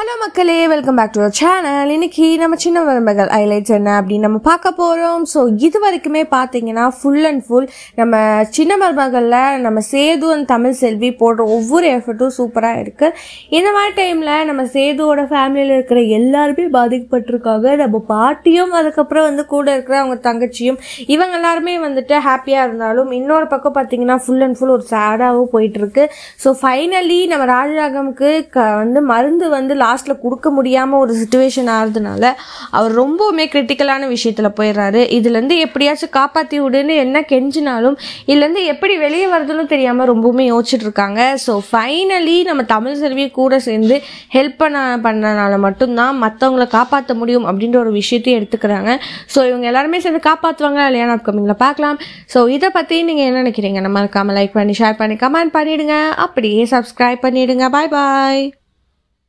Hello மக்களே, welcome back to our channel. இன்னைக்கு நம்ம சின்ன மருமகள் ஹைலைட்ஸ் என்ன அப்படின்னு நம்ம பார்க்க போகிறோம். ஸோ இது வரைக்குமே பார்த்தீங்கன்னா ஃபுல் அண்ட் ஃபுல் நம்ம சின்ன மருமகளில் நம்ம சேது அண்ட் தமிழ் செல்வி போடுற ஒவ்வொரு எஃபர்ட்டும் சூப்பராக இருக்குது. இந்த மாதிரி டைமில் நம்ம சேதுவோட ஃபேமிலியில் இருக்கிற எல்லாருமே பாதிக்கப்பட்டிருக்காங்க. நம்ம பாட்டியும் அதுக்கப்புறம் கூட இருக்கிற அவங்க தங்கச்சியும் இவங்க எல்லாருமே ஹாப்பியாக இருந்தாலும் இன்னொரு பக்கம் பார்த்தீங்கன்னா ஃபுல் அண்ட் ஃபுல் ஒரு சேடாகவும் போயிட்டுருக்கு. ஸோ ஃபைனலி நம்ம ராஜராகமுக்கு மருந்து லாஸ்ட்ல கொடுக்க முடியாம ஒரு சிச்சுவேஷன் ஆகுறதுனால அவர் ரொம்பவுமே கிரிட்டிக்கலான விஷயத்துல போயிடுறாரு. இதுல இருந்து எப்படியாச்சும் காப்பாத்தி விடுன்னு என்ன கெஞ்சினாலும் இதுல இருந்து எப்படி வெளியே வருதுன்னு தெரியாம ரொம்பவுமே யோசிச்சுட்டு இருக்காங்க. ஸோ ஃபைனலி நம்ம தமிழ் செல்வி கூட சேர்ந்து ஹெல்ப் பண்ணனால மட்டும்தான் மற்றவங்களை காப்பாற்ற முடியும் அப்படின்ற ஒரு விஷயத்தையும் எடுத்துக்கிறாங்க. ஸோ இவங்க எல்லாருமே சேர்ந்து காப்பாற்றுவாங்க இல்லையா, அப்கமிங்ல பார்க்கலாம். ஸோ இதை பத்தி நீங்க என்ன நினைக்கிறீங்க? நம்ம மறக்காம லைக் பண்ணி ஷேர் பண்ணி கமெண்ட் பண்ணிடுங்க, அப்படியே சப்ஸ்கிரைப் பண்ணிடுங்க. பாய் பாய்.